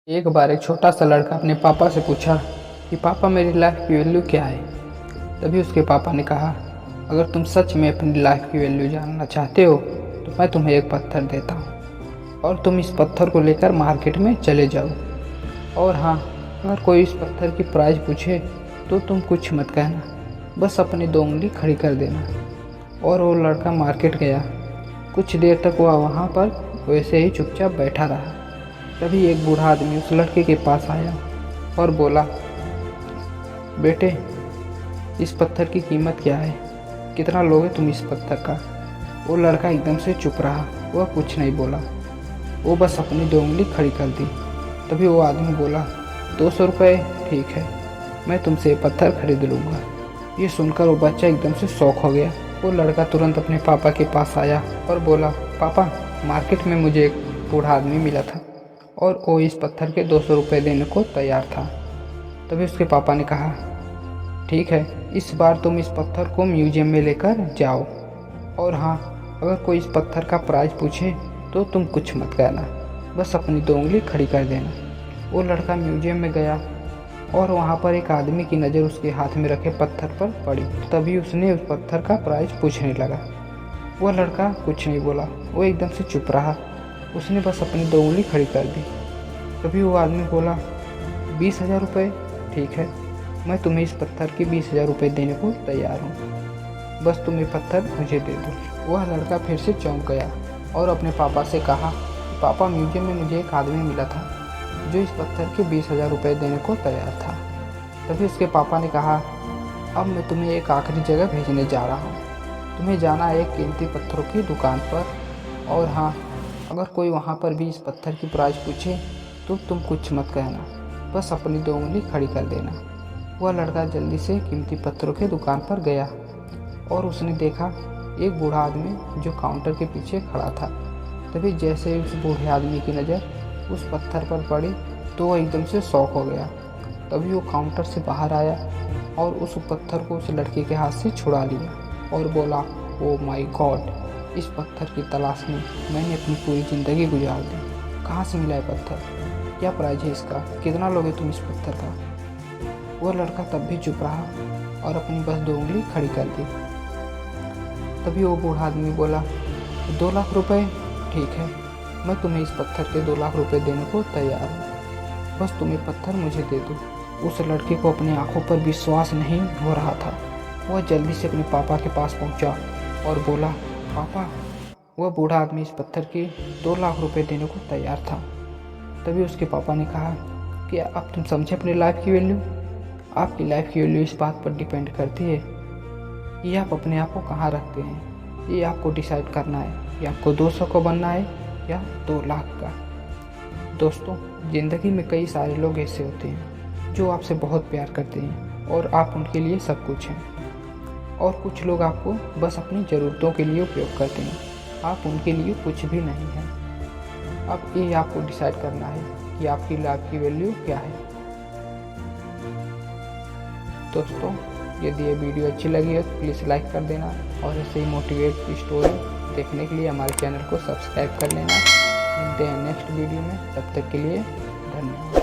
एक बार एक छोटा सा लड़का अपने पापा से पूछा कि पापा मेरी लाइफ की वैल्यू क्या है। तभी उसके पापा ने कहा, अगर तुम सच में अपनी लाइफ की वैल्यू जानना चाहते हो तो मैं तुम्हें एक पत्थर देता हूँ और तुम इस पत्थर को लेकर मार्केट में चले जाओ। और हाँ, अगर कोई इस पत्थर की प्राइस पूछे तो तुम कुछ मत कहना, बस अपनी 2 उंगली खड़ी कर देना। और वो लड़का मार्केट गया। कुछ देर तक वह वहाँ पर वैसे ही चुपचाप बैठा रहा। तभी एक बूढ़ा आदमी उस लड़के के पास आया और बोला, बेटे, इस पत्थर की कीमत क्या है? कितना लोगे तुम इस पत्थर का? वो लड़का एकदम से चुप रहा, वह कुछ नहीं बोला। वो बस अपनी 2 उंगली खड़ी कर दी। तभी वो आदमी बोला, 200 रुपये ठीक है, मैं तुमसे ये पत्थर खरीद लूँगा। ये सुनकर वो बच्चा एकदम से शॉक हो गया। वो लड़का तुरंत अपने पापा के पास आया और बोला, पापा, मार्केट में मुझे एक बूढ़ा आदमी मिला था और वो इस पत्थर के 200 रुपये देने को तैयार था। तभी उसके पापा ने कहा, ठीक है, इस बार तुम इस पत्थर को म्यूजियम में लेकर जाओ। और हाँ, अगर कोई इस पत्थर का प्राइस पूछे तो तुम कुछ मत कहना, बस अपनी 2 उंगली खड़ी कर देना। वो लड़का म्यूजियम में गया और वहाँ पर एक आदमी की नज़र उसके हाथ में रखे पत्थर पर पड़ी। तभी उसने उस पत्थर का प्राइस पूछने लगा। वह लड़का कुछ नहीं बोला, वो एकदम से चुप रहा। उसने बस अपनी 2 उंगली खड़ी कर दी। तभी वो आदमी बोला, 20,000 रुपये ठीक है, मैं तुम्हें इस पत्थर के 20,000 रुपये देने को तैयार हूँ, बस तुम ये पत्थर मुझे दे दो। वह लड़का फिर से चौंक गया और अपने पापा से कहा, पापा, म्यूजियम में मुझे एक आदमी मिला था जो इस पत्थर के 20,000 रुपये देने को तैयार था। तभी उसके पापा ने कहा, अब मैं तुम्हें एक आखिरी जगह भेजने जा रहा हूँ। तुम्हें जाना है एक कीमती पत्थरों की दुकान पर। और हाँ, अगर कोई वहाँ पर भी इस पत्थर की प्राइस पूछे तो तुम कुछ मत कहना, बस अपनी 2 उंगली खड़ी कर देना। वह लड़का जल्दी से कीमती पत्थरों की दुकान पर गया और उसने देखा एक बूढ़ा आदमी जो काउंटर के पीछे खड़ा था। तभी जैसे ही उस बूढ़े आदमी की नज़र उस पत्थर पर पड़ी तो वह एकदम से शॉक हो गया। तभी वो काउंटर से बाहर आया और उस पत्थर को उस लड़के के हाथ से छुड़ा लिया और बोला, ओ माय गॉड, इस पत्थर की तलाश में मैंने अपनी पूरी ज़िंदगी गुजार दी। कहाँ से मिला है पत्थर? क्या प्राइस है इसका? कितना लोगे तुम इस पत्थर का? वह लड़का तब भी चुप रहा और अपनी बस 2 उंगली खड़ी कर दी। तभी वो बूढ़ा आदमी बोला, 2 लाख रुपए ठीक है, मैं तुम्हें इस पत्थर के 2 लाख रुपए देने को तैयार हूँ, बस तुम ये पत्थर मुझे दे दो। उस लड़के को अपनी आंखों पर विश्वास नहीं हो रहा था। वह जल्दी से अपने पापा के पास पहुँचा और बोला, पापा, वह बूढ़ा आदमी इस पत्थर के 2 लाख रुपए देने को तैयार था। तभी उसके पापा ने कहा कि अब तुम समझे अपनी लाइफ की वैल्यू? आपकी लाइफ की वैल्यू इस बात पर डिपेंड करती है कि आप अपने आप को कहाँ रखते हैं। ये आपको डिसाइड करना है कि आपको 200 को बनना है या 2 लाख का। दोस्तों, ज़िंदगी में कई सारे लोग ऐसे होते हैं जो आपसे बहुत प्यार करते हैं और आप उनके लिए सब कुछ हैं, और कुछ लोग आपको बस अपनी ज़रूरतों के लिए उपयोग करते हैं, आप उनके लिए कुछ भी नहीं हैं। अब ये आपको डिसाइड करना है कि आपकी लाइफ की वैल्यू क्या है। दोस्तों, यदि ये वीडियो अच्छी लगी है तो प्लीज़ लाइक कर देना और ऐसे ही मोटिवेट की स्टोरी देखने के लिए हमारे चैनल को सब्सक्राइब कर लेना। मिलते हैं नेक्स्ट वीडियो में, तब तक के लिए धन्यवाद।